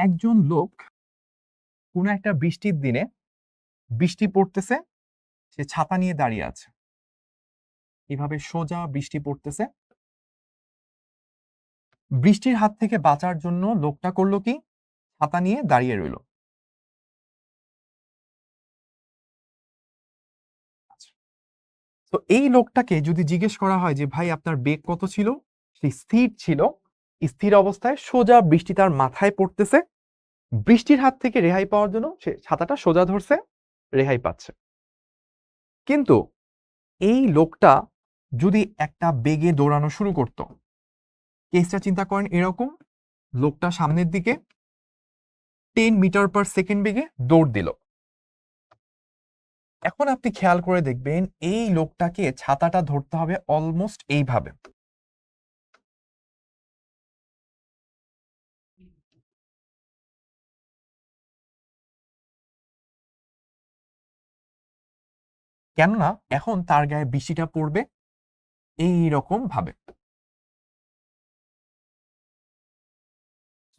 একজন লোক কোনো একটা বৃষ্টির দিনে বৃষ্টি পড়তেছে, সে ছাতা নিয়ে দাঁড়িয়ে আছে। এভাবে সোজা বৃষ্টি পড়তেছে। বৃষ্টির হাত থেকে বাঁচার জন্য লোকটা করলো কি? ছাতা নিয়ে দাঁড়িয়ে রইল। আচ্ছা। তো এই লোকটাকে যদি জিজ্ঞেস করা হয় যে ভাই আপনার বেগ কত ছিল? সে স্থির ছিল। স্থির অবস্থায় সোজা বৃষ্টি তার মাথায় পড়তেছে। বৃষ্টির হাত থেকে রেহাই পাওয়ার জন্য সে ছাতাটা সোজা ধরছে, রেহাই পাচ্ছে। কিন্তু এই লোকটা যদি একটা বেগে দৌড়ানো শুরু করত, কেসটা চিন্তা করেন এরকম, লোকটা সামনের দিকে 10 মিটার পার সেকেন্ড বেগে দৌড় দিল। এখন আপনি খেয়াল করে দেখবেন এই লোকটাকে ছাতাটা ধরতে হবে অলমোস্ট এইভাবে। কেননা এখন তার গায়ে বৃষ্টিটা পড়বে এই রকম ভাবে।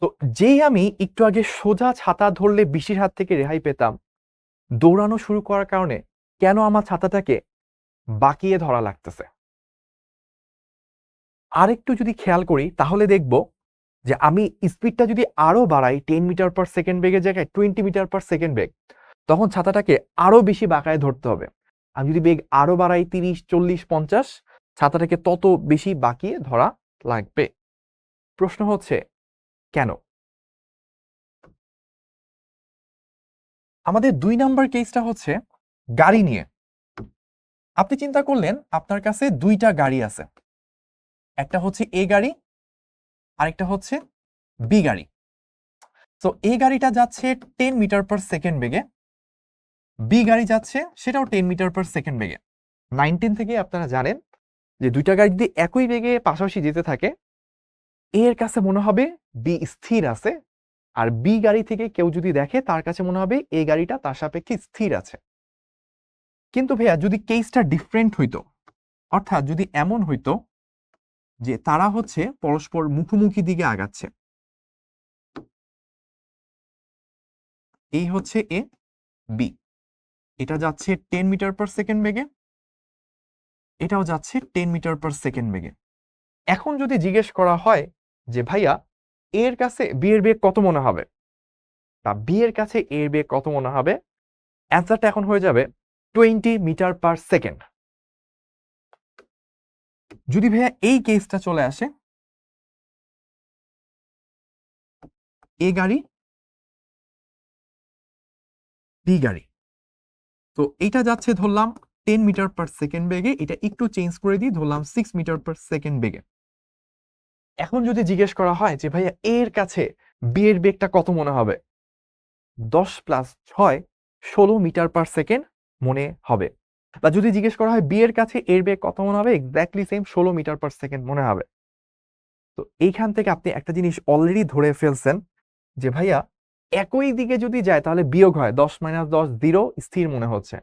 তো যেই আমি একটু আগে সোজা ছাতা ধরলে বৃষ্টির হাত থেকে রেহাই পেতাম, দৌড়ানো শুরু করার কারণে কেন আমার ছাতাটাকে বাঁকিয়ে ধরা লাগতেছে? আরেকটু যদি খেয়াল করি তাহলে দেখব যে আমি স্পিডটা যদি আরো বাড়াই 10 মিটার পার সেকেন্ড বেগের জায়গায় 20 মিটার পার সেকেন্ড বেগ, তখন ছাতাটাকে আরো বেশি বাঁকায় ধরতে হবে। আমি যদি বেগ আরো বাড়াই 30, 40, 50, ছাতাটাকে তত বেশি বাঁকিয়ে ধরা লাগবে। প্রশ্ন হচ্ছে কেন? আমাদের 2 নাম্বার কেসটা হচ্ছে গাড়ি নিয়ে। আপনি চিন্তা করলেন আপনার কাছে 2টা গাড়ি আছে। একটা হচ্ছে এ গাড়ি, আরেকটা হচ্ছে বি গাড়ি। তো এ গাড়িটা যাচ্ছে 10 মিটার পার সেকেন্ড বেগে, বি গাড়ি যাচ্ছে সেটাও 10 মিটার পার সেকেন্ড বেগে। 19 থেকে আপনারা জানেন যে 2টা গাড়ি যদি একই বেগে পাশাপাশি যেতে থাকে, এর কাছে মনে হবে বি স্থির আছে, আর বি গাড়ি থেকে কেউ যদি দেখে তার কাছে মনে হবে এ গাড়িটা তার সাপেক্ষে স্থির আছে। কিন্তু ভাইয়া যদি কেসটা ডিফারেন্ট হইতো, অর্থাৎ যদি এমন হইতো যে তারা হচ্ছে পরস্পর মুখোমুখি দিকে আগাচ্ছে, এই হচ্ছে এ, বি, এটা যাচ্ছে 10 মিটার পার সেকেন্ড বেগে, এটাও যাচ্ছে 10 মিটার পার সেকেন্ড বেগে। এখন যদি জিজ্ঞেস করা হয় যে ভাইয়া এর কাছে বি এর বেগ কত মনে হবে, বা বি এর কাছে এর বেগ কত মনে হবে, অ্যান্সারটা এখন হয়ে যাবে 20 মিটার পার সেকেন্ড। যদি ভাইয়া এই কেসটা চলে আসে, এ গাড়ি, বি গাড়ি, তো এটা যাচ্ছে ধরলাম 10 মিটার পার সেকেন্ড বেগে, এটা একটু চেঞ্জ করে দিই, ধরলাম 6 মিটার পার সেকেন্ড বেগে। এখন যদি জিজ্ঞেস করা হয় যে ভাইয়া এর কাছে বি এর বেগটা কত মনে হবে, 10 প্লাস 6 16 মিটার পার সেকেন্ড মনে হবে। বা যদি জিজ্ঞেস করা হয় বি এর কাছে এর বেগ কত মনে হবে, exactly same 16 metre per second মনে হবে। তো এইখান থেকে আপনি একটা জিনিস অলরেডি ধরে ফেলছেন যে ভাইয়া একই দিকে যদি যায় তাহলে বিয়োগ হয়, 10 মাইনাস 10 0, স্থির মনে হচ্ছে।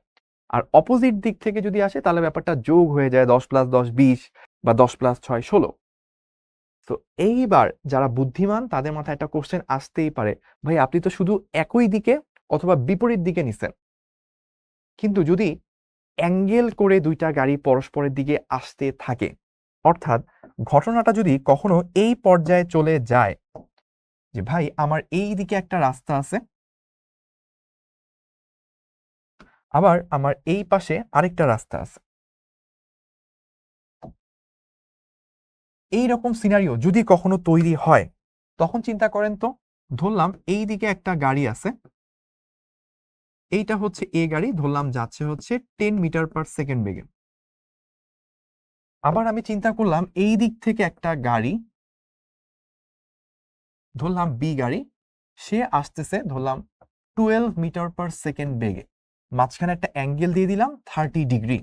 আর অপোজিট দিক থেকে যদি আসে তাহলে ব্যাপারটা যোগ হয়ে যায়, 10 প্লাস 10 20, বা 10 প্লাস 6 16। তো এইবার যারা বুদ্ধিমান তাদের মাথায় একটা কোশ্চেন আসতেই পারে, ভাই আপনি তো শুধু একই দিকে অথবা বিপরীত দিকে নিছেন, কিন্তু যদি অ্যাঙ্গেল করে 2টা গাড়ি পরস্পরের দিকে আসতে থাকে, অর্থাৎ ঘটনাটা যদি কখনো এই পর্যায়ে চলে যায় যে ভাই আমার এই দিকে একটা রাস্তা আছে, আবার আমার এই পাশে আরেকটা রাস্তা আছে, এই রকম সিনারিও যদি কখনো তৈরি হয়, তখন চিন্তা করেন তো, ধরলাম এই দিকে একটা গাড়ি আছে, এইটা হচ্ছে এ গাড়ি, ধরলাম যাচ্ছে হচ্ছে 10 মিটার পার সেকেন্ড বেগে। আবার আমি চিন্তা করলাম এই দিক থেকে একটা গাড়ি, ধরলাম বি গাড়ি, সে আসতেছে ধরলাম 12 মিটার পার সেকেন্ড বেগে, মাঝখানে একটা অ্যাঙ্গেল দিয়ে দিলাম 30 ডিগ্রি।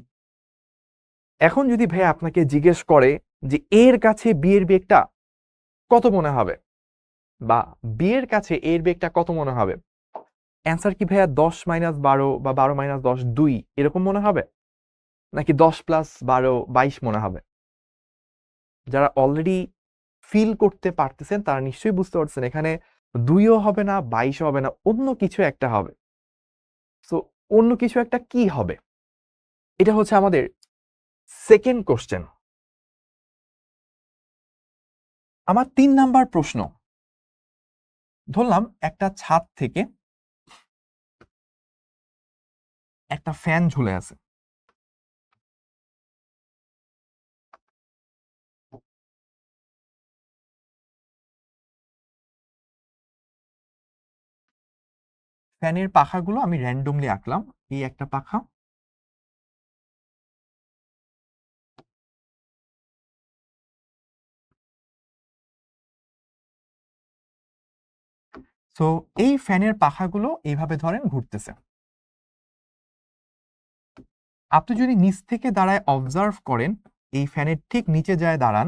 এখন যদি ভাই আপনাকে জিজ্ঞেস করে যে এর কাছে বি এর বেগটা কত মনে হবে, বা বি এর কাছে এর বেগটা কত মনে হবে, অ্যান্সার কি ভাইয়া 10 মাইনাস 12 বা 12 মাইনাস 10 2 এরকম মনে হবে, নাকি 10 প্লাস 12 22 মনে হবে? যারা অলরেডি ফিল করতে পারতেছেন তারা নিশ্চয়ই বুঝতে পারছেন এখানে 2ও হবে না, 22ও হবে না, অন্য কিছু একটা হবে। সো অন্য কিছু একটা কি হবে? এটা হচ্ছে আমাদের সেকেন্ড কোশ্চেন। আমার 3 নাম্বার প্রশ্ন, ধরলাম একটা ছাদ থেকে একটা ফ্যান ঝুলে আছে। ফ্যানের পাখাগুলো আমি র্যান্ডমলি আঁকলাম। এই একটা পাখা, সো এই ফ্যানের পাখাগুলো এইভাবে ধরেন ঘুরতেছে। আপনি যদি নিচ থেকে দাঁড়ায় অবজার্ভ করেন, এই ফ্যানের ঠিক নিচে যায় দাঁড়ান,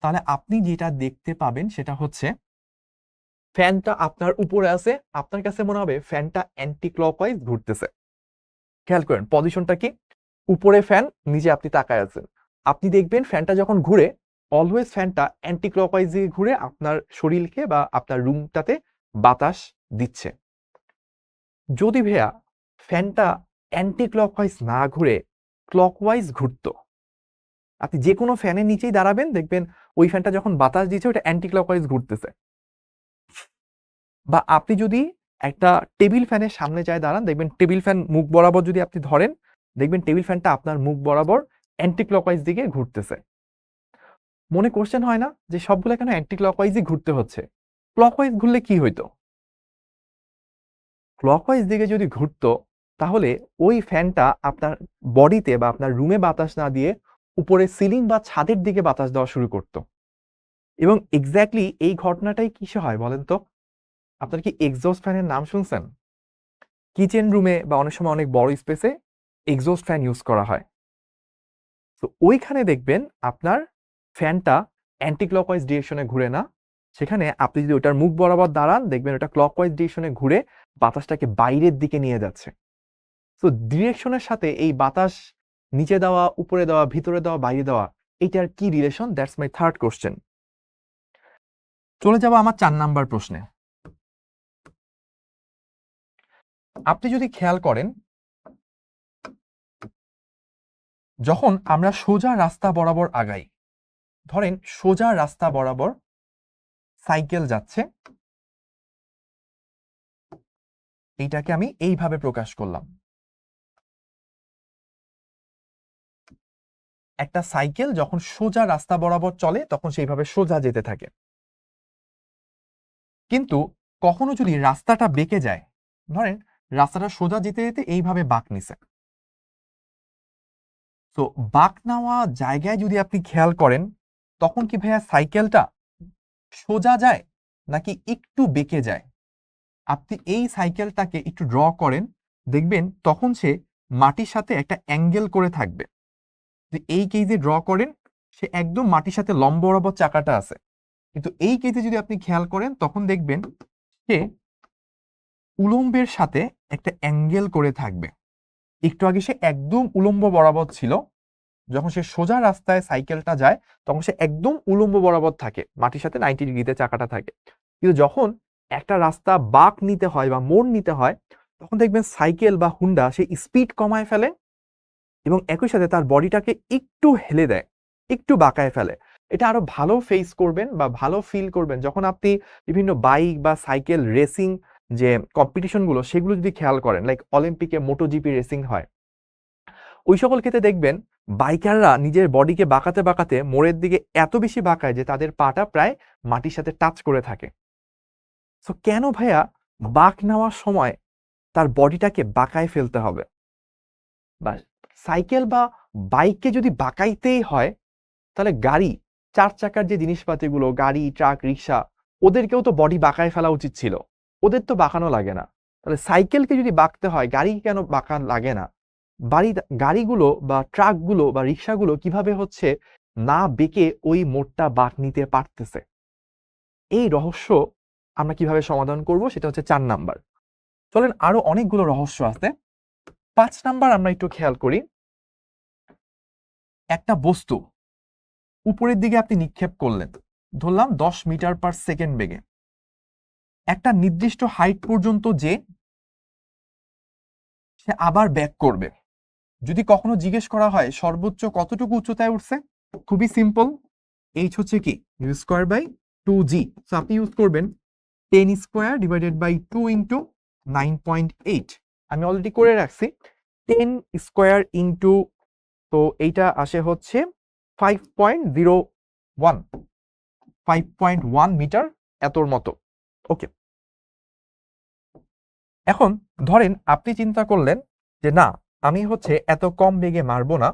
তাহলে আপনি যেটা দেখতে পাবেন সেটা হচ্ছে ফ্যানটা আপনার উপরে আছে, আপনার কাছে মনে হবে ফ্যানটা অ্যান্টি ক্লকওয়াইজ ঘুরতেছে। খেয়াল করেন পজিশনটা কি, উপরে ফ্যান, নিচে আপনি তাকায় আছেন। আপনি দেখবেন ফ্যানটা যখন ঘুরে, অলওয়েজ ফ্যানটা অ্যান্টি ক্লকওয়াইজ দিয়ে ঘুরে আপনার শরীরকে বা আপনার রুমটাতে বাতাস দিচ্ছে। যদি ভাইয়া ফ্যানটা অ্যান্টি ক্লকওয়াইজ না ঘুরে ক্লকওয়াইজ ঘুরতো, আপনি যে কোনো ফ্যানের নিচেই দাঁড়াবেন, দেখবেন ওই ফ্যানটা যখন বাতাস দিচ্ছে ওটা অ্যান্টি ক্লকওয়াইজ ঘুরতেছে। বা আপনি যদি একটা টেবিল ফ্যানের সামনে যায় দাঁড়ান, দেখবেন টেবিল ফ্যান মুখ বরাবর যদি আপনি ধরেন, দেখবেন টেবিল ফ্যানটা আপনার মুখ বরাবর অ্যান্টি ক্লকওয়াইজ দিকে ঘুরতেছে। মনে কোশ্চেন হয় না যে সবগুলো কেন অ্যান্টি ক্লকওয়াইজই ঘুরতে হচ্ছে? ক্লকওয়াইজ ঘুরলে কি হইতো? ক্লকওয়াইজ দিকে যদি ঘুরতো, তাহলে ওই ফ্যানটা আপনার বডিতে বা আপনার রুমে বাতাস না দিয়ে উপরে সিলিং বা ছাদের দিকে বাতাস দেওয়া শুরু করতো। এবং এক্স্যাক্টলি এই ঘটনাটাই কিসে হয় বলেন তো? আপনার কি এক্সজস্ট ফ্যানের নাম শুনছেন? কিচেন রুমে বা অনেক সময় অনেক বড় স্পেসে এক্সজস্ট ফ্যান ইউজ করা হয়। তো ওইখানে দেখবেন আপনার ফ্যানটা অ্যান্টি ক্লকওয়াইজ ডিরেকশনে ঘুরে না, সেখানে আপনি যদি ওটার মুখ বরাবর দাঁড়ান, দেখবেন ওটা ক্লকওয়াইজ ডিরেকশনে ঘুরে বাতাসটাকে বাইরের দিকে নিয়ে যাচ্ছে। তো ডিরেকশনের সাথে এই বাতাস নিচে দেওয়া, উপরে দেওয়া, ভিতরে দেওয়া, বাইরে দেওয়া, এইটার কি relation? That's my third question. চলে যাব আমার 4 নাম্বার প্রশ্নে। আপনি যদি খেয়াল করেন, যখন আমরা সোজা রাস্তা বরাবর আগাই, ধরেন সোজা রাস্তা বরাবর সাইকেল যাচ্ছে, এইটাকে আমি এইভাবে প্রকাশ করলাম। একটা সাইকেল যখন সোজা রাস্তা বরাবর চলে তখন সেইভাবে সোজা যেতে থাকে। কিন্তু কখনো যদি রাস্তাটা বেঁকে যায়, ধরেন রাস্তাটা সোজা যেতে যেতে এইভাবে বাঁক নিছে, তো বাঁক নেওয়া জায়গায় যদি আপনি খেয়াল করেন, তখন কি ভাইয়া সাইকেলটা সোজা যায় নাকি একটু বেঁকে যায়? আপনি এই সাইকেলটাকে একটু ড্র করেন, দেখবেন তখন সে মাটির সাথে একটা অ্যাঙ্গেল করে থাকবে। এই কেজে ড্র করেন, সে একদম মাটির সাথে লম্ব বরাবর চাকাটা আছে। কিন্তু এই কেজে যদি আপনি খেয়াল করেন, তখন দেখবেন সে উলম্বের সাথে একটা অ্যাঙ্গেল করে থাকবে। একটু আগে সে একদম উলম্ব বরাবর ছিল, যখন সে সোজা রাস্তায় সাইকেলটা যায় তখন সে একদম উলম্ব বরাবর থাকে, মাটির সাথে 90 ডিগ্রিতে চাকাটা থাকে। কিন্তু যখন একটা রাস্তা বাঁক নিতে হয় বা মোড় নিতে হয়, তখন দেখবেন সাইকেল বা হুন্ডা সে স্পিড কমায় ফেলে এবং একই সাথে তার বডিটাকে একটু হেলে দেয়, একটু বাঁকায় ফেলে। এটা আরো ভালো ফেস করবেন বা ভালো ফিল করবেন যখন আপনি বিভিন্ন বাইক বা সাইকেল রেসিং যে কম্পিটিশনগুলো সেগুলো যদি খেয়াল করেন, লাইক অলিম্পিকে মোটোজিপি রেসিং হয়, ওই সকল ক্ষেত্রে দেখবেন বাইকাররা নিজের বডিকে বাঁকাতে বাঁকাতে মোড়ের দিকে এত বেশি বাঁকায় যে তাদের পাটা প্রায় মাটির সাথে টাচ করে থাকে। সো কেন ভাইয়া বাঁক নেওয়ার সময় তার বডিটাকে বাঁকায় ফেলতে হবে? বা সাইকেল বা বাইককে যদি বাঁকাইতেই হয়, তাহলে গাড়ি, 4 চাকার যে জিনিসপাতিগুলো, গাড়ি, ট্রাক, রিক্সা, ওদেরকেও তো বডি বাঁকায় ফেলা উচিত ছিল। ওদের তো বাঁকানো লাগে না। তাহলে সাইকেলকে যদি বাঁকতে হয়, গাড়ি কেন বাঁকা লাগে না? গাড়িগুলো বা ট্রাকগুলো বা রিক্সাগুলো কিভাবে হচ্ছে না বেঁকে ওই মোড়টা বাঁক নিতে পারতেছে? এই রহস্য আমরা কিভাবে সমাধান করব সেটা হচ্ছে 4 নাম্বার। চলেন আরো অনেকগুলো রহস্য আছে। 5 নাম্বার আমরা একটু খেয়াল করি। একটা বস্তু উপরের দিকে আপনি নিক্ষেপ করলেন, ধরলাম 10 মিটার পার সেকেন্ড বেগে। একটা নির্দিষ্ট হাইট পর্যন্ত যে সে আবার ব্যাক করবে। যদি কখনো জিজ্ঞেস করা হয় সর্বোচ্চ কতটুকু উচ্চতায় উঠছে, খুবই সিম্পল, এইচ হচ্ছে কি U square by 2g। So আপনি ইউজ করবেন 10 স্কোয়ার ডিভাইডেড বাই 2 ইন্টু 9.8। আমি অলরেডি করে রাখছি 10 স্কোয়ার ইন্টু, তো এইটা আসে হচ্ছে 5.1 মিটার এতর মতো। ওকে, এখন ধরেন আপনি চিন্তা করলেন যে না, আমি হচ্ছে এত কম বেগে মারবো না,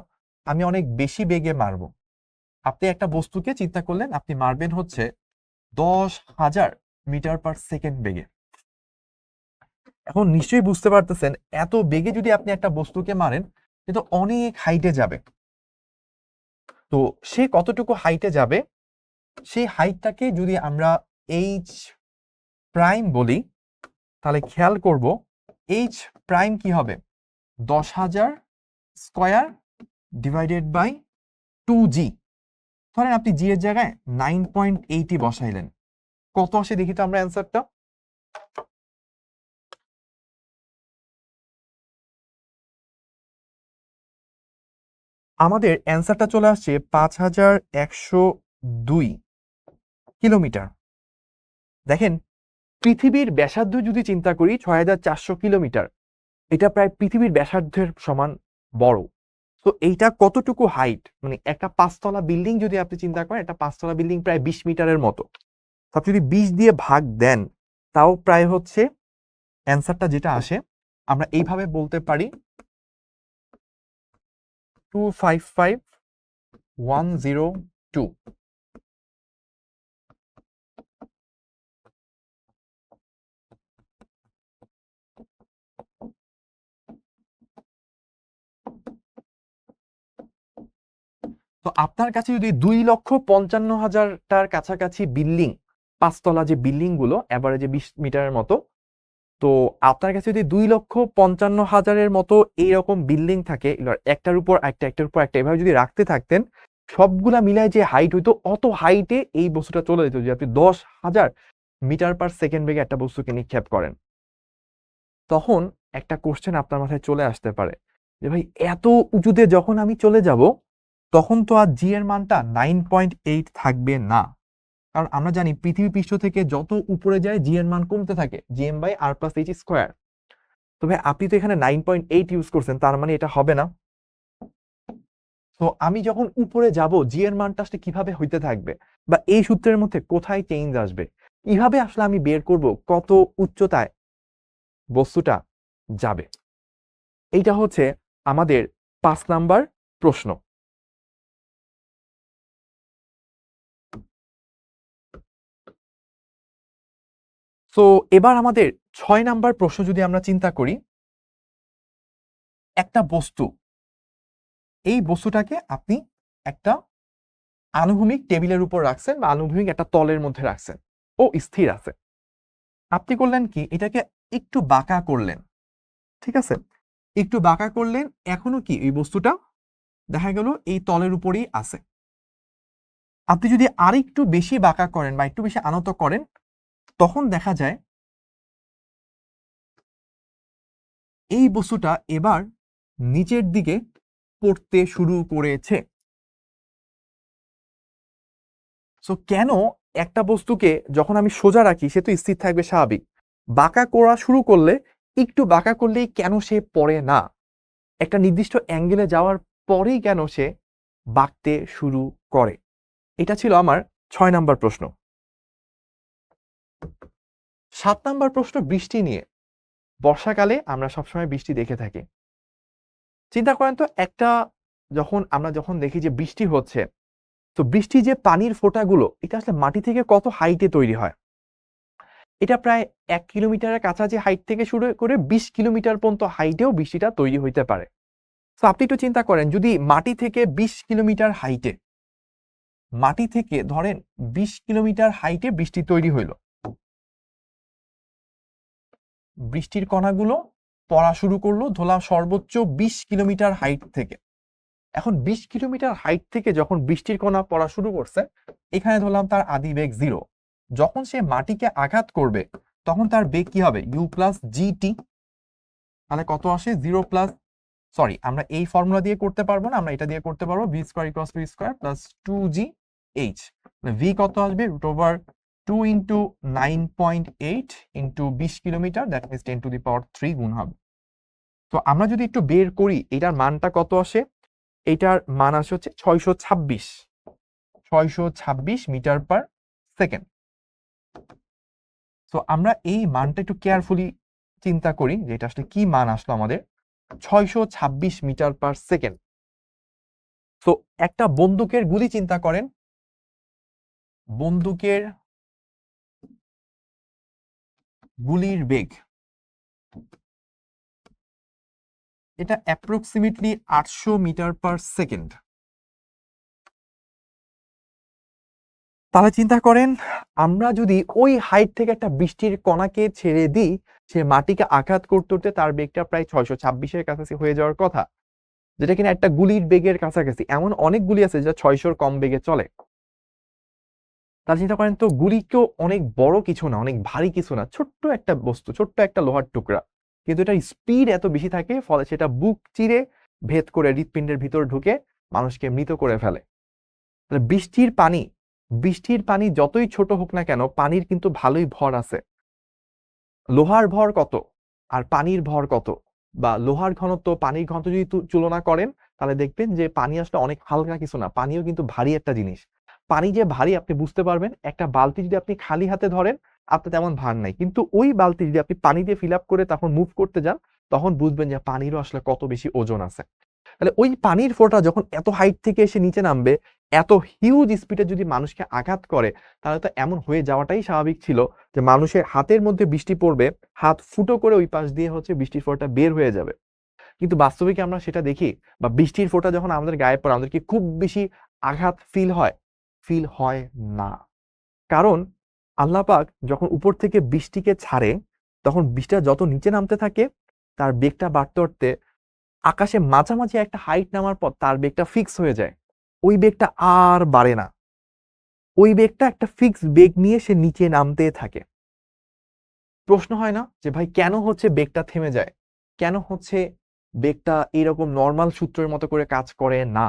আমি অনেক বেশি বেগে মারবো। আপনি একটা বস্তুকে চিন্তা করলেন আপনি মারবেন হচ্ছে 10,000 মিটার পার সেকেন্ড বেগে। এখন নিশ্চয়ই বুঝতে পারতেছেন এত বেগে যদি আপনি একটা বস্তুকে মারেন সে তো অনেক হাইটে যাবে। তো সে কতটুকু হাইটে যাবে, সেই হাইটটাকে যদি আমরা এইচ প্রাইম বলি, তাহলে খেয়াল করব এইচ প্রাইম কি হবে 10,000 স্কোয়ার ডিভাইডেড বাই 2g। ধরেন আপনি জি এর জায়গায় 9.8 বসাইলেন, কত আসে দেখি তো আমরা অ্যান্সারটা। আমাদের অ্যান্সারটা চলে আসছে 5,102 কিলোমিটার। দেখেন পৃথিবীর ব্যাসার্ধ যদি চিন্তা করি 6,400 কিলোমিটার, এটা প্রায় পৃথিবীর ব্যাসার্ধের সমান বড়। তো এইটা কতটুকু হাইট, মানে একটা 5তলা বিল্ডিং যদি আপনি চিন্তা করেন, একটা 5তলা বিল্ডিং প্রায় 20 মিটারের মতো। আপনি যদি 20 দিয়ে ভাগ দেন তাও প্রায় হচ্ছে অ্যান্সারটা যেটা আসে আমরা এইভাবে বলতে পারি 255,102। তো আপনার কাছে যদি 2,55,000টার কাছাকাছি বিল্ডিং, 5তলা যে বিল্ডিং গুলো অ্যাভারেজে 20 মিটারের মতো, তো আপনার কাছে যদি 2,55,000-এর মতো এইরকম বিল্ডিং থাকে, একটার উপর একটা একটার উপর একটা এভাবে যদি রাখতে থাকতেন, সবগুলা মিলায় যে হাইট হইতো অত হাইটে এই বস্তুটা চলে যেত যদি আপনি 10,000 মিটার পার সেকেন্ড বেগে একটা বস্তুকে নিক্ষেপ করেন। তখন একটা কোশ্চেন আপনার মাথায় চলে আসতে পারে যে ভাই এত উঁচুতে যখন আমি চলে যাব তখন তো আর জি এর মানটা 9.8 থাকবে না, কারণ আমরা জানি পৃথিবী পৃষ্ঠ থেকে যত উপরে যায় জি এর মান কমতে থাকে, GM by R plus H square. তবে আপনি তো এখানে 9.8 ইউজ করছেন, তার মানে এটা হবে না। তো আমি যখন উপরে যাব জি এর মানটা আসলে কিভাবে হইতে থাকবে, বা এই সূত্রের মধ্যে কোথায় চেঞ্জ আসবে, কিভাবে আসলে আমি বের করব কত উচ্চতায় বস্তুটা যাবে। এইটা হচ্ছে আমাদের 5 নাম্বার প্রশ্ন। তো এবার আমাদের 6 নাম্বার প্রশ্ন যদি আমরা চিন্তা করি, একটা বস্তু, এই বস্তুটাকে আপনি একটা আনুভূমিক টেবিলের উপর রাখছেন বা আনুভূমিক একটা তলের মধ্যে রাখছেন, ও স্থির আছে। আপনি করলেন কি, এটাকে একটু বাঁকা করলেন, ঠিক আছে, একটু বাঁকা করলেন, এখনো কি এই বস্তুটা দেখা গেল এই তলের উপরেই আছে। আপনি যদি আরেকটু বেশি বাঁকা করেন বা একটু বেশি আনত করেন, তখন দেখা যায় এই বস্তুটা এবার নিচের দিকে পড়তে শুরু করেছে। সো কেন একটা বস্তুকে যখন আমি সোজা রাখি সে তো স্থির থাকবে স্বাভাবিক, বাঁকা করা শুরু করলে, একটু বাঁকা করলেই কেন সে পড়ে না, একটা নির্দিষ্ট অ্যাঙ্গেলে যাওয়ার পরেই কেন সে বাঁকতে শুরু করে। এটা ছিল আমার 6 নাম্বার প্রশ্ন। 7 নাম্বার প্রশ্ন বৃষ্টি নিয়ে। বর্ষাকালে আমরা সবসময় বৃষ্টি দেখে থাকি। চিন্তা করেন তো, একটা আমরা যখন দেখি যে বৃষ্টি হচ্ছে, তো বৃষ্টি যে পানির ফোঁটাগুলো এটা আসলে মাটি থেকে কত হাইটে তৈরি হয়, এটা প্রায় 1 কিলোমিটারের কাছাকাছি হাইট থেকে শুরু করে 20 কিলোমিটার পর্যন্ত হাইটেও বৃষ্টিটা তৈরি হইতে পারে। তো আপনি একটু চিন্তা করেন, যদি মাটি থেকে 20 কিলোমিটার হাইটে, মাটি থেকে ধরেন 20 কিলোমিটার হাইটে বৃষ্টি তৈরি হইল, বৃষ্টির কণাগুলো পড়া শুরু করলো ধরলাম সর্বোচ্চ 20 কিলোমিটার হাইট থেকে। এখন 20 কিলোমিটার হাইট থেকে যখন বৃষ্টির কণা পড়া শুরু করছে, এখানে ধরলাম তার আদি বেগ 0। যখন সে মাটিকে আঘাত করবে তখন তার বেগ কি হবে ইউ প্লাস জিটি। তাহলে কত আসে 0 প্লাস, সরি আমরা এই ফর্মুলা দিয়ে করতে পারবো না, আমরা এটা দিয়ে করতে পারবো V square equals V square plus 2gh। V কত আসবে √2 into 9.8 into 20 kilometre, that means 10⁻³ গুণ হবে। তো আমরা যদি একটু বের করি এটার মানটা কত আসে, এটার মান আসে হচ্ছে 626 মিটার পার সেকেন্ড। তো আমরা এই মানটা একটু কেয়ারফুলি চিন্তা করি যে এটা আসলে কি মান আসলো আমাদের, 626 মিটার পার সেকেন্ড। তো একটা বন্দুকের গুলি চিন্তা করেন, বন্দুকের গুলির বেগ এটা অ্যাপ্রক্সিমেটলি 800 মিটার পার সেকেন্ড। তাহলে চিন্তা করেন আমরা যদি ওই হাইট থেকে একটা বৃষ্টির কণাকে ছেড়ে দিই, সে মাটিকে আঘাত করতে করতে তার বেগটা প্রায় 626-এর কাছাকাছি হয়ে যাওয়ার কথা, যেটা কিনা একটা গুলির বেগের কাছাকাছি। এমন অনেক গুলি আছে যেটা 600-র কম বেগে চলে। তাহলে চিন্তা করেন তো গুলিকেও অনেক বড় কিছু না, অনেক ভারী কিছু না, ছোট্ট একটা বস্তু, ছোট্ট একটা লোহার টুকরা, কিন্তু এটার স্পিড এত বেশি থাকে ফলে সেটা বুক চিরে ভেদ করে হৃৎপিণ্ডের ভিতর ঢুকে মানুষকে মৃত করে ফেলে। তাহলে বৃষ্টির পানি যতই ছোট হোক না কেন, পানির কিন্তু ভালোই ভর আছে। লোহার ভর কত আর পানির ভর কত, বা লোহার ঘনত্ব পানির ঘনত্ব যদি তুলনা করেন তাহলে দেখবেন যে পানি আসলে অনেক হালকা কিছু না, পানিও কিন্তু ভারী একটা জিনিস। পানি যে ভারী আপনি বুঝতে পারবেন, একটা বালতি যদি আপনি খালি হাতে ধরেন আপনার তেমন ভার নাই, কিন্তু ওই বালতি যদি আপনি পানি দিয়ে ফিল আপ করে তখন মুভ করতে যান তখন বুঝবেন যে পানিরও আসলে কত বেশি ওজন আছে। তাহলে ওই পানির ফোঁটা যখন এত হাইট থেকে এসে নিচে নামবে, এত হিউজ স্পিডে যদি মানুষকে আঘাত করে, তাহলে তো এমন হয়ে যাওয়াটাই স্বাভাবিক ছিল যে মানুষের হাতের মধ্যে বৃষ্টি পড়বে, হাত ফুটো করে ওই পাশ দিয়ে হচ্ছে বৃষ্টির ফোঁটা বের হয়ে যাবে। কিন্তু বাস্তবে কি আমরা সেটা দেখি? বা বৃষ্টির ফোঁটা যখন আমাদের গায়ে পড়ে আমাদের কি খুব বেশি আঘাত ফিল হয়? ফিল হয় না। কারণ আল্লাহ পাক যখন উপর থেকে বৃষ্টিকে ছাড়ে তখন বৃষ্টিটা যত নিচে নামতে থাকে তার বেগটা বাড়তে বাড়তে আকাশে মাঝামাঝি একটা হাইট নামার পর তার বেগটা ফিক্স হয়ে যায়, ওই বেগটা আর বাড়ে না, ওই বেগটা একটা ফিক্স বেগ নিয়ে সে নিচে নামতে থাকে। প্রশ্ন হয় না যে ভাই কেন হচ্ছে বেগটা থেমে যায়, কেন হচ্ছে বেগটা এরকম নর্মাল সূত্রের মতো করে কাজ করে না?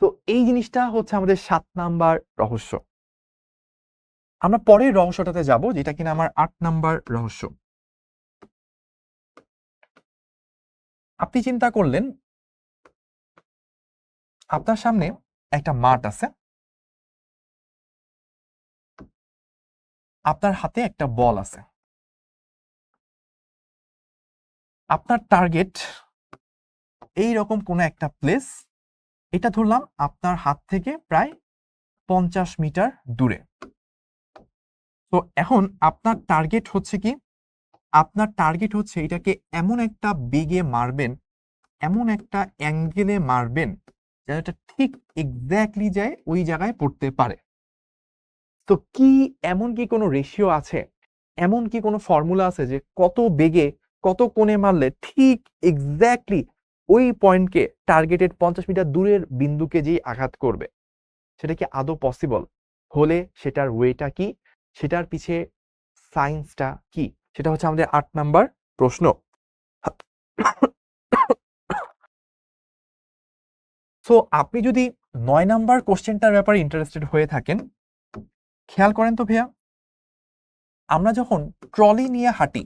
তো এই জিনিসটা হচ্ছে আমাদের 7 নাম্বার রহস্য। আমরা পরের রহস্যটাতে যাব যেটা কিনা আমার 8 নাম্বার রহস্য। আপনি চিন্তা করলেন আপনার সামনে একটা মাঠ আছে, আপনার হাতে একটা বল আছে, আপনার টার্গেট এই রকম কোনো একটা প্লেস, এটা ধরলাম আপনার হাত থেকে প্রায় 50 মিটার দূরে। তো এখন আপনার টার্গেট হচ্ছে কি, আপনার টার্গেট হচ্ছে এটাকে এমন একটা বেগে মারবেন, এমন একটা অ্যাঙ্গেলে মারবেন যেন এটা ঠিক এক্স্যাক্টলি যায় ওই জায়গায় পড়তে পারে। তো কি এমন কি কোনো রেশিও আছে, এমন কি কোনো ফর্মুলা আছে যে কত বেগে কত কোণে মারলে ঠিক এক্স্যাক্টলি ওই পয়েন্টকে টার্গেটেড 50 মিটার দূরের বিন্দুকে যেই আঘাত করবে? সেটা কি আদৌ পসিবল? হলে সেটার ওয়েটা কি, সেটার পিছে সায়েন্সটা কি, সেটা হচ্ছে আমাদের 8 নাম্বার প্রশ্ন। সো আপনি যদি 9 নাম্বার কোশ্চেনটার ব্যাপারে ইন্টারেস্টেড হয়ে থাকেন, খেয়াল করেন তো ভাইয়া, আমরা যখন ট্রলি নিয়ে হাঁটি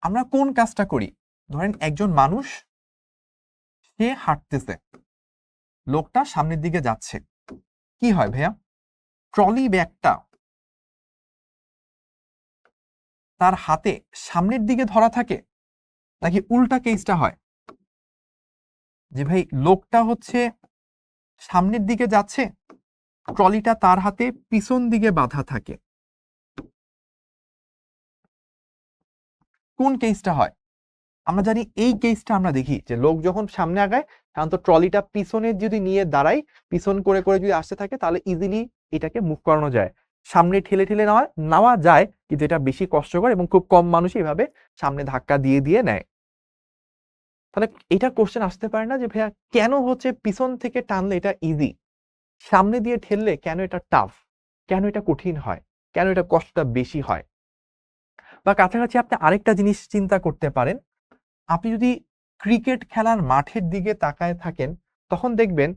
আমরা কোন কাজটা করি? ধরেন একজন মানুষ সে হাঁটতেছে, লোকটা সামনের দিকে যাচ্ছে, কি হয় ভাইয়া? ট্রলি ব্যাগটা তার হাতে সামনের দিকে ধরা থাকে, নাকি উল্টা কেসটা হয় যে ভাই লোকটা হচ্ছে সামনের দিকে যাচ্ছে, ট্রলিটা তার হাতে পিছন দিকে বাঁধা থাকে? কোন কেসটা হয়? আমরা জানি এই কেসটা আমরা দেখি যে লোক যখন সামনে আগায় সাধারণত ট্রলিটা পিছনে যদি নিয়ে দাঁড়ায়, পিছন করে করে যদি আসতে থাকে তাহলে ইজিলি এটাকে মুভ করানো যায়, সামনে ঠেলে ঠেলে নেওয়া যায়, কিন্তু এটা বেশি কষ্টকর এবং খুব কম মানুষই এভাবে সামনে ধাক্কা দিয়ে দিয়ে নেয়। তাহলে এটা কোশ্চেন আসতে পারে না যে ভাইয়া কেন হচ্ছে পিছন থেকে টানলে এটা ইজি, সামনে দিয়ে ঠেললে কেন এটা টাফ, কেন এটা কঠিন হয়? কেন এটা কষ্টটা বেশি হয়। বা কাছাকাছি আপনি আরেকটা জিনিস চিন্তা করতে পারেন, আপনি যদি ক্রিকেট খেলার মাঠের দিকে তাকায় থাকেন তখন দেখবেন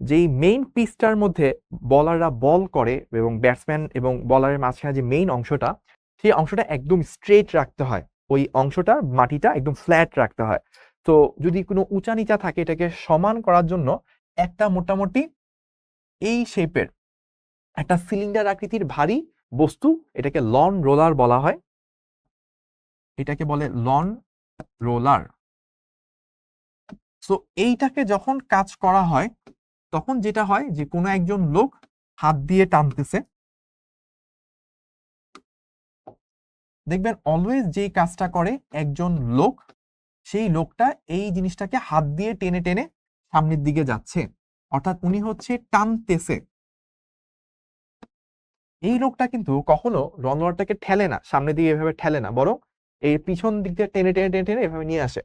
যে এই মেইন পিচটার মধ্যে বলাররা বল করে এবং ব্যাটসম্যান এবং বলারের মাঝখানে যে মেইন অংশটা, সেই অংশটা একদম স্ট্রেট রাখতে হয়, ওই অংশটা মাটিটা একদম ফ্ল্যাট রাখতে হয়। তো যদি কোনো উঁচা নিচা থাকে এটাকে সমান করার জন্য একটা মোটামুটি এই শেপের একটা সিলিন্ডার আকৃতির ভারী বস্তু, এটাকে লন রোলার বলা হয়, এটাকে বলে লন রোলার। সো এইটাকে যখন কাজ করা হয় তখন যেটা হয় যে কোনো একজন লোক হাত দিয়ে টানতেছে, দেখবেন অলওয়েজ যেই কাজটা করে একজন লোক, সেই লোকটা এই জিনিসটাকে হাত দিয়ে টেনে টেনে সামনের দিকে যাচ্ছে, অর্থাৎ উনি হচ্ছে টানতেছে। এই লোকটা কিন্তু কখনো রনওয়ারটাকে ঠেলে না, সামনের দিকে এভাবে ঠেলে না, বরং এই পিছন দিক দিয়ে টেনে টেনে টেনে টেনে এভাবে নিয়ে আসে।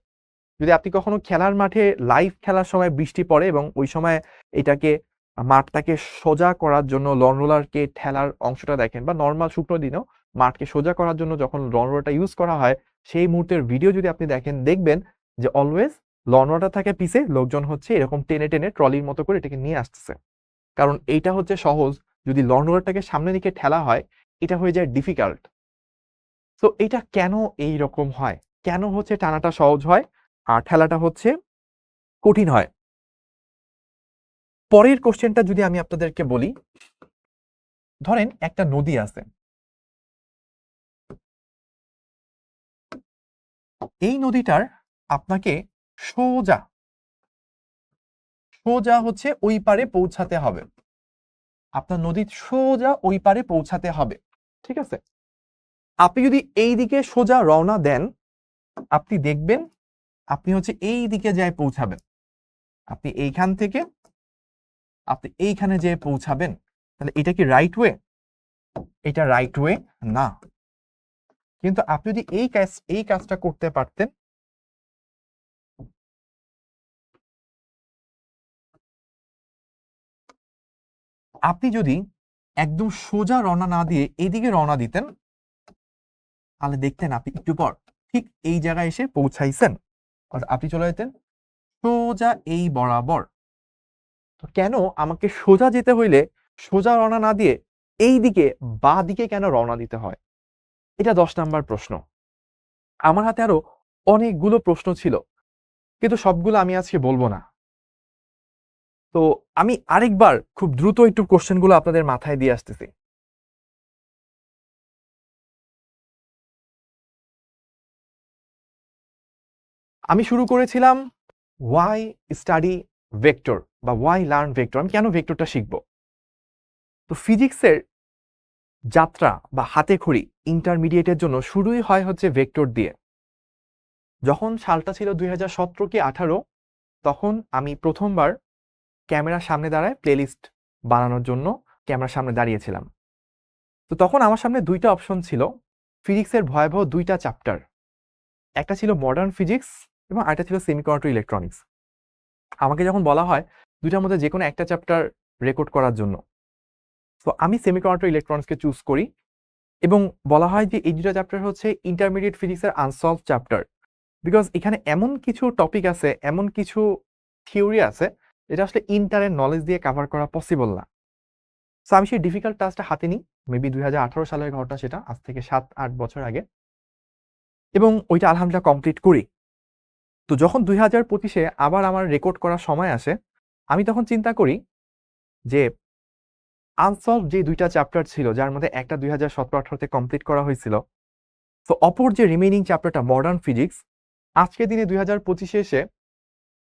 যদি আপনি কখনো খেলার মাঠে লাইভ খেলার সময় বৃষ্টি পড়ে এবং ওই সময় এটাকে মাঠটাকে সোজা করার জন্য লন রোলারকে ঠেলার অংশটা দেখেন, বা নর্মাল শুকনো দিনেও মাঠকে সোজা করার জন্য যখন লন রোলারটা ইউজ করা হয় সেই মুহূর্তের ভিডিও যদি আপনি দেখেন, দেখবেন যে অলওয়েজ লন রোলারটা থাকে পিছে, লোকজন হচ্ছে এরকম টেনে টেনে ট্রলির মতো করে এটাকে নিয়ে আসতেছে। কারণ এইটা হচ্ছে সহজ, যদি লন রোলারটাকে সামনের দিকে ঠেলা হয় এটা হয়ে যায় ডিফিকাল্ট। তো এটা কেন এই রকম হয়, কেন হচ্ছে টানাটা সহজ হয় আর ঠেলাটা হচ্ছে কঠিন হয়? পরের কোশ্চেনটা যদি আমি আপনাদেরকে বলি, ধরেন একটা নদী আছে, এই নদীটার আপনাকে সোজা সোজা হচ্ছে ওই পারে পৌঁছাতে হবে, আপনার নদীর সোজা ওই পারে পৌঁছাতে হবে, ঠিক আছে? আপনি যদি এই দিকে সোজা রওনা দেন, আপনি দেখবেন আপনি হচ্ছে এই দিকে যায় পৌঁছাবেন, আপনি এইখান থেকে আপনি এইখানে যেয়ে পৌঁছাবেন। তাহলে এটা কি রাইট ওয়ে? এটা রাইট ওয়ে না। কিন্তু আপনি যদি এই কাজটা করতে পারতেন, আপনি যদি একদম সোজা রওনা না দিয়ে এদিকে রওনা দিতেন, তাহলে দেখতেন আপনি একটু পর ঠিক এই জায়গায় এসে পৌঁছাইছেন, আপনি চলে যেতেন সোজা এই বরাবর। তো কেন আমাকে সোজা যেতে হইলে সোজা রওনা না দিয়ে এই দিকে বা দিকে কেন রওনা দিতে হয়? এটা 10 নাম্বার প্রশ্ন। আমার হাতে আরো অনেকগুলো প্রশ্ন ছিল, কিন্তু সবগুলো আমি আজকে বলবো না। তো আমি আরেকবার খুব দ্রুত একটু কোশ্চেনগুলো আপনাদের মাথায় দিয়ে আসতেছি। আমি শুরু করেছিলাম ওয়াই স্টাডি ভেক্টর বা ওয়াই লার্ন ভেক্টর, আমি কেন ভেক্টরটা শিখব। তো ফিজিক্সের যাত্রা বা হাতে খড়ি ইন্টারমিডিয়েটের জন্য শুরুই হয় হচ্ছে ভেক্টর দিয়ে। যখন সালটা ছিল 2017 কি 18, তখন আমি প্রথমবার ক্যামেরার সামনে দাঁড়ায় প্লেলিস্ট বানানোর জন্য ক্যামেরার সামনে দাঁড়িয়েছিলাম। তো তখন আমার সামনে দুইটা অপশন ছিল, ফিজিক্সের ভয়াবহ দুইটা চ্যাপ্টার, একটা ছিল মডার্ন ফিজিক্স এবং আরেকটা ছিল সেমিকন্ডাক্টর ইলেকট্রনিক্স। আমাকে যখন বলা হয় দুইটার মধ্যে যে কোনো একটা চ্যাপ্টার রেকর্ড করার জন্য, তো আমি সেমিকন্ডাক্টর ইলেকট্রনিক্সকে চুজ করি এবং বলা হয় যে এই দুটা চ্যাপ্টার হচ্ছে ইন্টারমিডিয়েট ফিজিক্সের আনসলভ চ্যাপ্টার, বিকজ এখানে এমন কিছু টপিক আছে, এমন কিছু থিওরি আছে যেটা আসলে ইন্টারের নলেজ দিয়ে কভার করা পসিবল না। সো আমি সেই ডিফিকাল্ট টাস্কটা হাতে নিই, মেবি 2018 সালের ঘটনা, সেটা আজ থেকে 7-8 বছর আগে, এবং ওইটা আলহামদুলিল্লাহ কমপ্লিট করি। তো যখন 2025-এ আবার আমার রেকর্ড করার সময় আসে, আমি তখন চিন্তা করি যে আনসলভ যে দুইটা চ্যাপ্টার ছিল, যার মধ্যে একটা 2017-18-তে কমপ্লিট করা হয়েছিল, তো অপর যে রিমেইনিং চ্যাপ্টারটা মডার্ন ফিজিক্স, আজকের দিনে 2025-এ এসে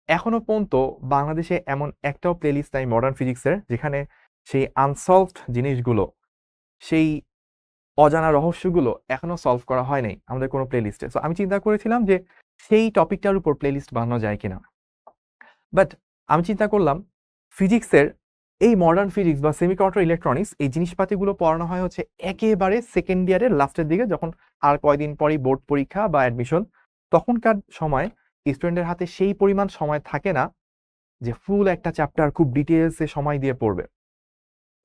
এখনো পর্যন্ত বাংলাদেশে এমন একটাও প্লেলিস্ট নাই মডার্ন ফিজিক্সের যেখানে সেই আনসলভড জিনিসগুলো, সেই অজানা রহস্যগুলো এখনো সলভ করা হয় নাই আমাদের কোনো প্লেলিস্টে। সো আমি চিন্তা করেছিলাম যে সেই টপিকটার উপর প্লেলিস্ট বানানো যায় কিনা। বাট আমি চিন্তা করলাম ফিজিক্সের এই মডার্ন ফিজিক্স বা সেমিকন্ডাক্টর ইলেকট্রনিক্স এই জিনিসপাতিগুলো পড়ানো হয় হচ্ছে একেবারে সেকেন্ড ইয়ারের লাস্টের দিকে, যখন আর কয়দিন পরই বোর্ড পরীক্ষা বা অ্যাডমিশন, তখনকার সময় স্টুডেন্টের হাতে সেই পরিমাণ সময় থাকে না যে ফুল একটা চ্যাপ্টার খুব ডিটেলসে সময় দিয়ে পড়বে।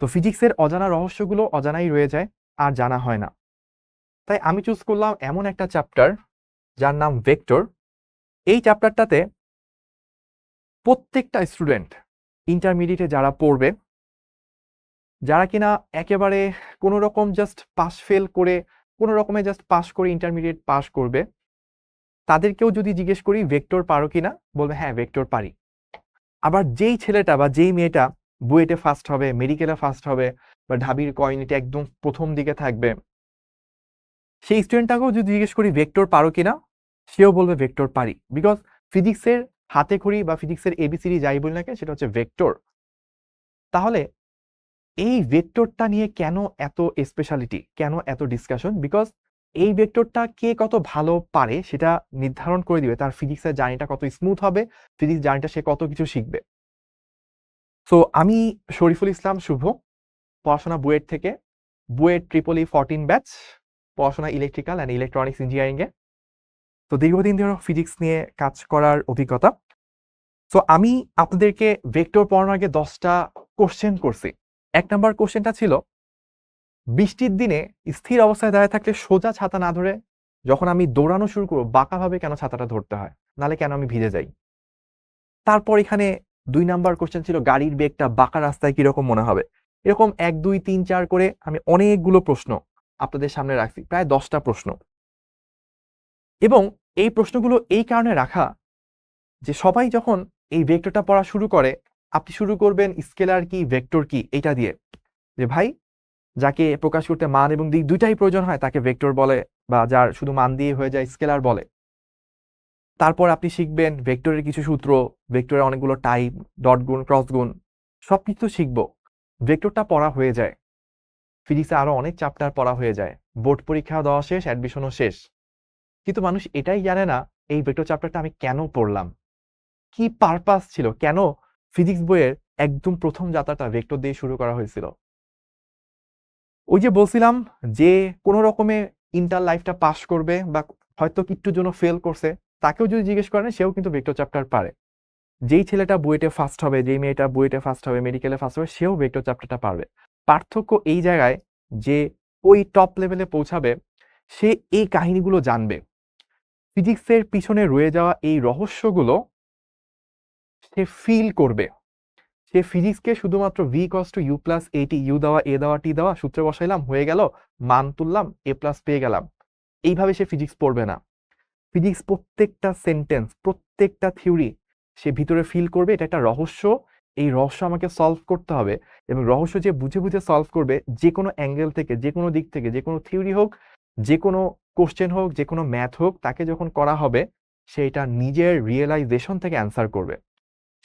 তো ফিজিক্সের অজানা রহস্যগুলো অজানাই রয়ে যায়। আর জানা হয় না। তাই আমি চুজ করলাম এমন একটা চ্যাপ্টার যার নাম ভেক্টর। এই চ্যাপ্টারটাতে প্রত্যেকটা স্টুডেন্ট ইন্টারমিডিয়েটে যারা পড়বে, যারা কিনা একেবারে কোনো রকম জাস্ট পাস ফেল করে, কোনো রকমে জাস্ট পাস করে ইন্টারমিডিয়েট পাস করবে, তাদেরকেও যদি জিজ্ঞেস করি ভেক্টর পারো কিনা, বলবে হ্যাঁ ভেক্টর পারি। আবার যেই ছেলেটা বা যেই মেয়েটা বুয়েটে ফার্স্ট হবে, মেডিকেলে ফার্স্ট হবে, বা ঢাবির কমিউনিটি একদম প্রথম দিকে থাকবে, সেই স্টুডেন্টটাকেও যদি জিজ্ঞেস করি ভেক্টর পারো কিনা, সেও বলবে ভেক্টর পারি। বিকজ ফিজিক্সের হাতে খড়ি বা ফিজিক্সের এবিসিডি যাই বলি না কেন, সেটা হচ্ছে ভেক্টর। তাহলে এই ভেক্টরটা নিয়ে কেন এত স্পেশালিটি, কেন এত ডিসকাশন? বিকজ এই ভেক্টরটা কে কত ভালো পারে সেটা নির্ধারণ করে দিবে তার ফিজিক্সের জার্নিটা কত স্মুথ হবে, ফিজিক্স জার্নিটা সে কত কিছু শিখবে। সো আমি শরীফুল ইসলাম শুভ, পড়াশোনা বুয়েট থেকে, বুয়েট ট্রিপল ই 14 ব্যাচ, পড়াশোনা ইলেকট্রিক্যাল অ্যান্ড ইলেকট্রনিক্স ইঞ্জিনিয়ারিং এ। তো দীর্ঘদিন ধরে ফিজিক্স নিয়ে কাজ করার অভিজ্ঞতা। সো আমি আপনাদেরকে ভেক্টর পড়ানোর আগে 10টা কোশ্চেন করছি। 1 নাম্বার কোশ্চেনটা ছিল, বৃষ্টির দিনে স্থির অবস্থায় দাঁড়িয়ে থাকলে সোজা ছাতা না ধরে যখন আমি দৌড়ানো শুরু করবো বাঁকাভাবে কেন ছাতাটা ধরতে হয়, নালে কেন আমি ভিজে যাই? তারপর এখানে 2 নাম্বার কোশ্চেন ছিল, গাড়ির বেগটা বাঁকা রাস্তায় কিরকম মনে হবে? এরকম 1 2 3 4 করে আমি অনেকগুলো প্রশ্ন আপনাদের সামনে রাখছি, প্রায় 10টা প্রশ্ন। এবং এই প্রশ্নগুলো এই কারণে রাখা যে সবাই যখন এই ভেক্টরটা পড়া শুরু করে, আপনি শুরু করবেন স্কেলার কি ভেক্টর কি এটা দিয়ে, যে ভাই যাকে প্রকাশ করতে মান এবং দিক দুইটাই প্রয়োজন হয় তাকে ভেক্টর বলে, বা যার শুধু মান দিয়ে হয়ে যায় স্কেলার বলে। তারপর আপনি শিখবেন ভেক্টরের কিছু সূত্র, ভেক্টরের অনেকগুলো টাইপ, ডট গুণ, ক্রস গুণ, সবকিছু শিখবো। ভেক্টরটা পড়া হয়ে যায়, ফিজিক্সে আরো অনেক চ্যাপ্টার পড়া হয়ে যায়, বোর্ড পরীক্ষা দেওয়া শেষ, অ্যাডমিশনও শেষ। কিন্তু মানুষ এটাই জানে না এই ভেক্টর চ্যাপ্টারটা আমি কেন পড়লাম, কি পারপাস ছিল, কেন ফিজিক্স বইয়ের একদম প্রথম যাত্রাটা ভেক্টর দিয়ে শুরু করা হয়েছিল। ওই যে বলছিলাম যে কোনো রকমে ইন্টার লাইফটা পাস করবে বা হয়তো একটুর জন্য ফেল করছে, তাকেও যদি জিজ্ঞেস করেন সেও কিন্তু ভেক্টর চ্যাপ্টার পারে। যেই ছেলেটা বুয়েটে ফার্স্ট হবে, যেই মেয়েটা বুয়েটে ফার্স্ট হবে, মেডিকেলে ফার্স্ট হবে, সেও ভেক্টর চ্যাপ্টারটা পারবে। পার্থক্য এই জায়গায় যে ওই টপ লেভেলে পৌঁছাবে সে এই কাহিনীগুলো জানবে, ফিজিক্সের পিছনে রয়ে যাওয়া এই রহস্যগুলো সে ফিল করবে। সে ফিজিক্সকে শুধুমাত্র V equals to U plus a t, U দেওয়া এ দেওয়া টি দেওয়া সূত্রে বসাইলাম হয়ে গেল, মান তুললাম এ প্লাস পেয়ে গেলাম, এইভাবে সে ফিজিক্স পড়বে না। ফিজিক্স প্রত্যেকটা সেন্টেন্স, প্রত্যেকটা থিওরি সে ভিতরে ফিল করবে এটা একটা রহস্য, এই রহস্য আমাকে সলভ করতে হবে। এবং রহস্য যে বুঝে বুঝে সলভ করবে, যে কোনো অ্যাঙ্গেল থেকে, যে কোনো দিক থেকে, যে কোনো থিওরি হোক, যে কোনো কোশ্চেন হোক, যে কোনো ম্যাথ হোক, তাকে যখন করা হবে সে এটা নিজের রিয়েলাইজেশন থেকে অ্যান্সার করবে।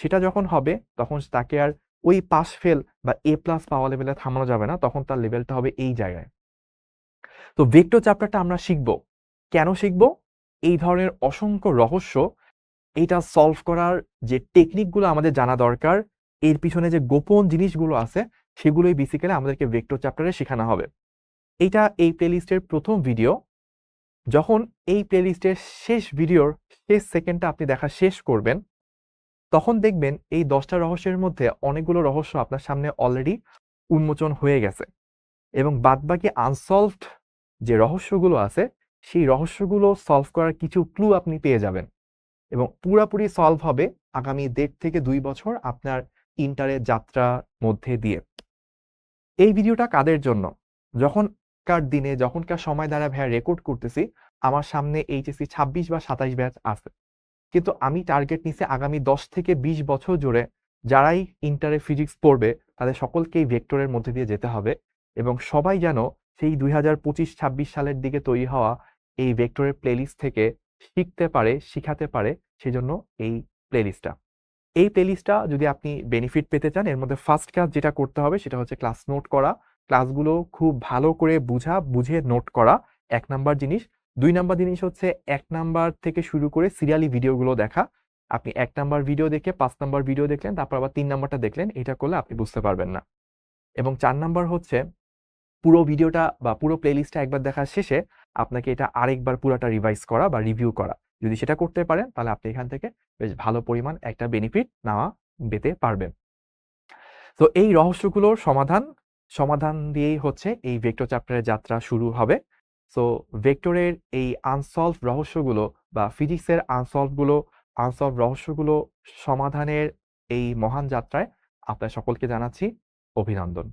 সেটা যখন হবে তখন তাকে আর ওই পাস ফেল বা এ প্লাস পাওয়া লেভেলে থামানো যাবে না, তখন তার লেভেলটা হবে এই জায়গায়। তো ভেক্টর চ্যাপ্টারটা আমরা শিখব, কেন শিখব? এই ধরনের অসংখ্য রহস্য, এইটা সলভ করার যে টেকনিকগুলো আমাদের জানা দরকার, এর পিছনে যে গোপন জিনিসগুলো আছে সেগুলোই বেসিক্যালি আমাদেরকে ভেক্টর চ্যাপ্টারে শেখানো হবে। এইটা এই প্লেলিস্টের প্রথম ভিডিও। যখন এই প্লেলিস্টের শেষ ভিডিওর শেষ সেকেন্ডটা আপনি দেখা শেষ করবেন, তখন দেখবেন এই 10টা রহস্যের মধ্যে অনেকগুলো রহস্য আপনার সামনে অলরেডি উন্মোচন হয়ে গেছে, এবং বাদবাকি আনসলভড যে রহস্যগুলো আছে সেই রহস্যগুলো সলভ করার কিছু ক্লু আপনি পেয়ে যাবেন, এবং পুরাপুরি সলভ হবে আগামী 1.5 থেকে 2 বছর আপনার ইন্টারের যাত্রার মধ্যে দিয়ে। এই ভিডিওটা কাদের জন্য? যখনকার দিনে, যখনকার সময় দ্বারা ভাইয়া রেকর্ড করতেছি, আমার সামনে এইচএসসি 26 বা 27 ব্যাচ আছে, কিন্তু আমি টার্গেট নিছি আগামী 10 থেকে 20 বছর জুড়ে যারাই ইন্টারে ফিজিক্স পড়বে তাদের সকলকেই ভেক্টরের মধ্যে দিয়ে যেতে হবে, এবং সবাই যেন সেই 2025-26 সালের দিকে তৈরি হওয়া এই ভেক্টরের প্লেলিস্ট থেকে শিখতে পারে, শিখাতে পারে। সেজন্য এই প্লেলিস্টটা, এই প্লেলিস্টটা যদি আপনি বেনিফিট পেতে চান, এর মধ্যে ফার্স্ট কাজ যেটা করতে হবে সেটা হচ্ছে ক্লাস নোট করা, ক্লাসগুলো খুব ভালো করে বুঝে নোট করা 1 নাম্বার জিনিস। 2 নাম্বার জিনিস হচ্ছে 1 নাম্বার থেকে শুরু করে সিরিয়ালি ভিডিওগুলো দেখা। আপনি 1 নাম্বার ভিডিও দেখে 5 নাম্বার ভিডিও দেখলেন, তারপর আবার 3 নাম্বারটা দেখলেন, এটা করলে আপনি বুঝতে পারবেন না। এবং 4 নাম্বার হচ্ছে পুরো ভিডিওটা বা পুরো প্লেলিস্টটা একবার দেখার শেষে আপনাকে এটা আরেকবার পুরাটা রিভাইজ করা বা রিভিউ করা। যদি সেটা করতে পারেন তাহলে আপনি এখান থেকে বেশ ভালো পরিমাণ একটা বেনিফিট পেতে পারবেন। তো এই রহস্যগুলোর সমাধান সমাধান দিয়েই হচ্ছে এই ভেক্টর চ্যাপ্টারের যাত্রা শুরু হবে। সো ভেক্টরের এই আনসলভড রহস্যগুলো বা ফিজিক্সের আনসলভড রহস্যগুলো সমাধানের এই মহান যাত্রায় আপনাদের সকলকে জানাচ্ছি অভিনন্দন।